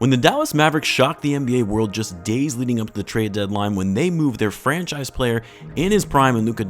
When the Dallas Mavericks shocked the NBA world just days leading up to the trade deadline when they moved their franchise player in his prime in Luka,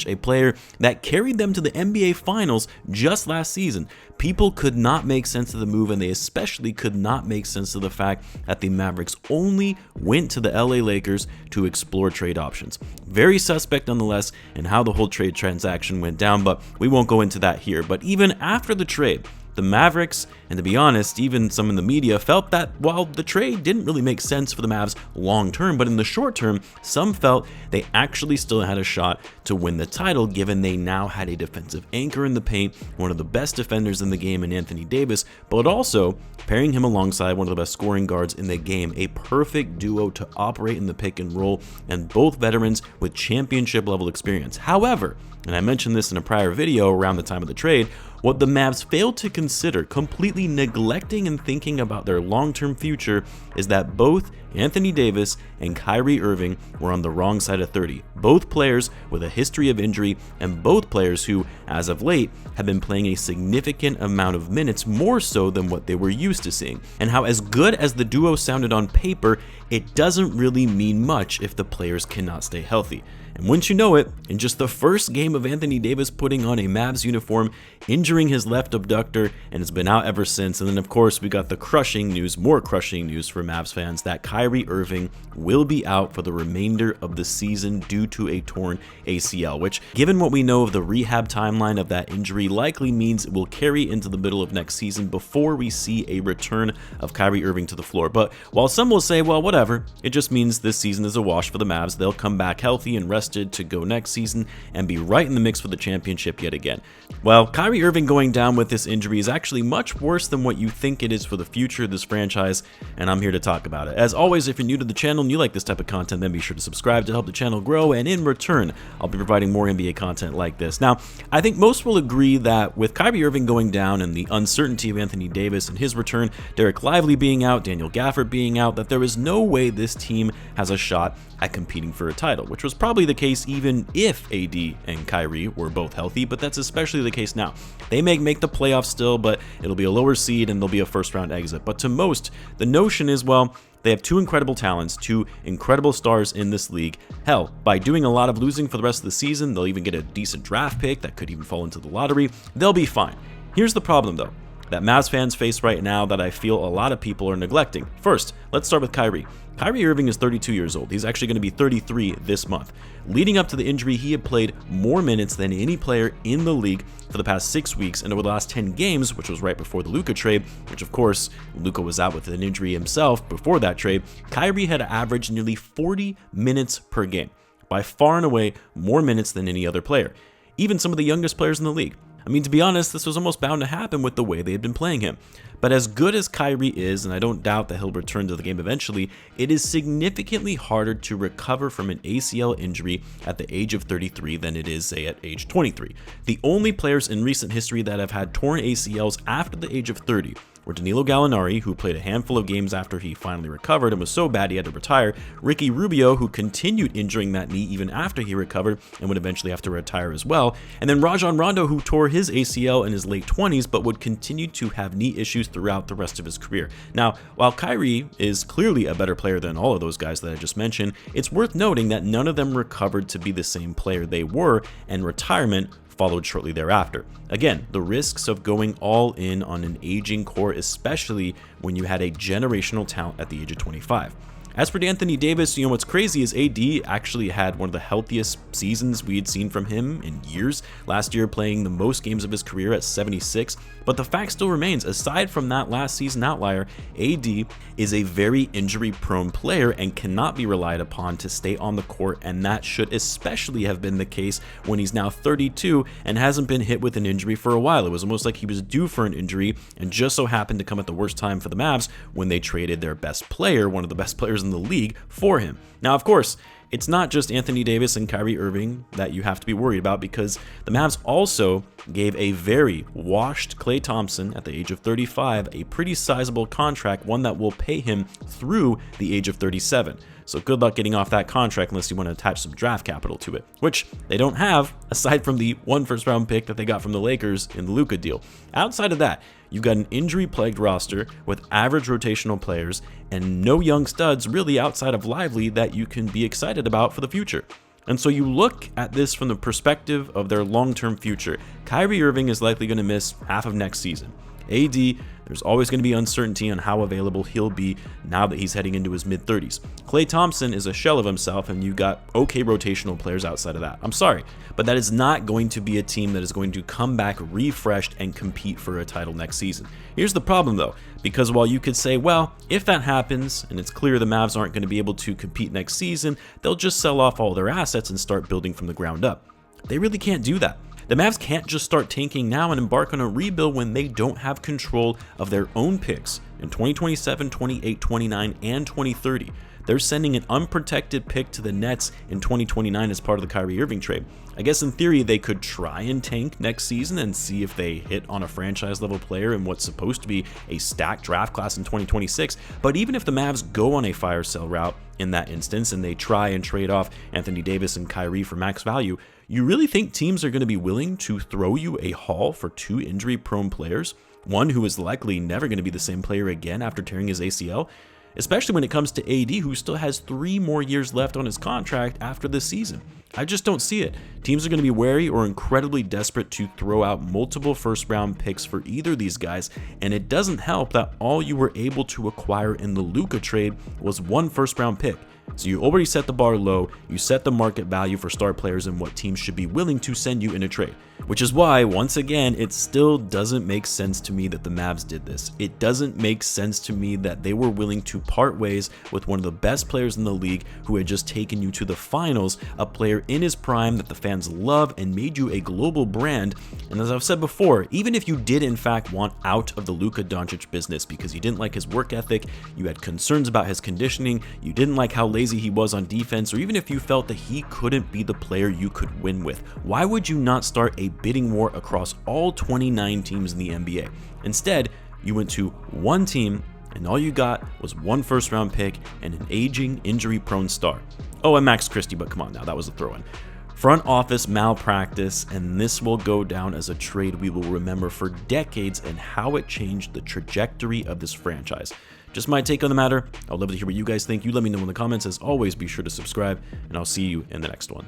a player that carried them to the NBA Finals just last season, people could not make sense of the move, and they especially could not make sense of the fact that the Mavericks only went to the LA Lakers to explore trade options. Very suspect nonetheless in how the whole trade transaction went down, but we won't go into that here. But even after the trade, the Mavericks, and to be honest, even some in the media, felt that while the trade didn't really make sense for the Mavs long term, but in the short term, some felt they actually still had a shot to win the title, given they now had a defensive anchor in the paint, one of the best defenders in the game in Anthony Davis, but also pairing him alongside one of the best scoring guards in the game, a perfect duo to operate in the pick and roll, and both veterans with championship level experience. However, and I mentioned this in a prior video around the time of the trade, what the Mavs failed to consider, completely neglecting and thinking about their long-term future, is that both Anthony Davis and Kyrie Irving were on the wrong side of 30. Both players with a history of injury, and both players who, as of late, have been playing a significant amount of minutes, more so than what they were used to seeing. And how, as good as the duo sounded on paper, it doesn't really mean much if the players cannot stay healthy. And once you know it, in just the first game of Anthony Davis putting on a Mavs uniform, injuring his left abductor, and it's been out ever since. And then of course we got the crushing news, more crushing news for Mavs fans, that Kyrie Irving will be out for the remainder of the season due to a torn ACL, which, given what we know of the rehab timeline of that injury, likely means it will carry into the middle of next season before we see a return of Kyrie Irving to the floor. But while some will say, well, whatever, it just means this season is a wash for the Mavs, they'll come back healthy and rested to go next season and be right in the mix for the championship yet again. Well, Kyrie Irving going down with this injury is actually much worse than what you think it is for the future of this franchise, and I'm here to talk about it. As always, if you're new to the channel and you like this type of content, then be sure to subscribe to help the channel grow, and in return, I'll be providing more NBA content like this. Now, I think most will agree that with Kyrie Irving going down and the uncertainty of Anthony Davis and his return, Derek Lively being out, Daniel Gafford being out, that there is no way this team has a shot at competing for a title, which was probably the case even if AD and Kyrie were both healthy, but that's especially the case now. They may make the playoffs still, but it'll be a lower seed and there'll be a first round exit. But to most, the notion is, well, they have two incredible talents, two incredible stars in this league. Hell, by doing a lot of losing for the rest of the season, they'll even get a decent draft pick that could even fall into the lottery. They'll be fine. Here's the problem though, that Mavs fans face right now that I feel a lot of people are neglecting. First, let's start with Kyrie. Kyrie Irving is 32 years old. He's actually going to be 33 this month. Leading up to the injury, he had played more minutes than any player in the league for the past 6 weeks, and over the last 10 games, which was right before the Luka trade, which of course, Luka was out with an injury himself before that trade, Kyrie had averaged nearly 40 minutes per game. By far and away, more minutes than any other player. Even some of the youngest players in the league. I mean, to be honest, this was almost bound to happen with the way they had been playing him. But as good as Kyrie is, and I don't doubt that he'll return to the game eventually, it is significantly harder to recover from an ACL injury at the age of 33 than it is, say, at age 23. The only players in recent history that have had torn ACLs after the age of 30 were Danilo Gallinari, who played a handful of games after he finally recovered and was so bad he had to retire, Ricky Rubio, who continued injuring that knee even after he recovered and would eventually have to retire as well, and then Rajon Rondo, who tore his ACL in his late 20s but would continue to have knee issues throughout the rest of his career. Now, while Kyrie is clearly a better player than all of those guys that I just mentioned, it's worth noting that none of them recovered to be the same player they were, and retirement followed shortly thereafter. Again, the risks of going all in on an aging core, especially when you had a generational talent at the age of 25. As for Anthony Davis, what's crazy is AD actually had one of the healthiest seasons we had seen from him in years, last year playing the most games of his career at 76, but the fact still remains, aside from that last season outlier, AD is a very injury-prone player and cannot be relied upon to stay on the court, and that should especially have been the case when he's now 32 and hasn't been hit with an injury for a while. It was almost like he was due for an injury and just so happened to come at the worst time for the Mavs when they traded their best player, one of the best players in the league, for him. Now, of course, it's not just Anthony Davis and Kyrie Irving that you have to be worried about, because the Mavs also gave a very washed Klay Thompson at the age of 35 a pretty sizable contract, one that will pay him through the age of 37. So good luck getting off that contract unless you want to attach some draft capital to it, which they don't have aside from the 1 first-round pick that they got from the Lakers in the Luka deal. Outside of that, you've got an injury-plagued roster with average rotational players and no young studs really outside of Lively that you can be excited about for the future. And so you look at this from the perspective of their long-term future. Kyrie Irving is likely going to miss half of next season. AD, there's always going to be uncertainty on how available he'll be now that he's heading into his mid-30s. Klay Thompson is a shell of himself, and you got okay rotational players outside of that. I'm sorry, but that is not going to be a team that is going to come back refreshed and compete for a title next season. Here's the problem, though, because while you could say, well, if that happens, and it's clear the Mavs aren't going to be able to compete next season, they'll just sell off all their assets and start building from the ground up. They really can't do that. The Mavs can't just start tanking now and embark on a rebuild when they don't have control of their own picks in 2027, 28, 29, and 2030. They're sending an unprotected pick to the Nets in 2029 as part of the Kyrie Irving trade. I guess in theory they could try and tank next season and see if they hit on a franchise level player in what's supposed to be a stacked draft class in 2026. But even if the Mavs go on a fire sale route in that instance and they try and trade off Anthony Davis and Kyrie for max value, you really think teams are going to be willing to throw you a haul for 2 injury-prone players? One who is likely never going to be the same player again after tearing his ACL? Especially when it comes to AD, who still has 3 more years left on his contract after this season. I just don't see it. Teams are going to be wary or incredibly desperate to throw out multiple first-round picks for either of these guys, and it doesn't help that all you were able to acquire in the Luka trade was 1 first-round pick. So you already set the bar low, you set the market value for star players and what teams should be willing to send you in a trade. Which is why, once again, it still doesn't make sense to me that the Mavs did this. It doesn't make sense to me that they were willing to part ways with one of the best players in the league who had just taken you to the finals, a player in his prime that the fans love and made you a global brand. And as I've said before, even if you did in fact want out of the Luka Doncic business because you didn't like his work ethic, you had concerns about his conditioning, you didn't like how lazy he was on defense, or even if you felt that he couldn't be the player you could win with, why would you not start a bidding war across all 29 teams in the NBA? Instead, you went to one team and all you got was 1 first-round pick and an aging, injury-prone star. Oh, and Max Christie, but come on now, that was a throw-in. Front office malpractice, and this will go down as a trade we will remember for decades and how it changed the trajectory of this franchise. Just my take on the matter. I'd love to hear what you guys think. You let me know in the comments. As always, be sure to subscribe, and I'll see you in the next one.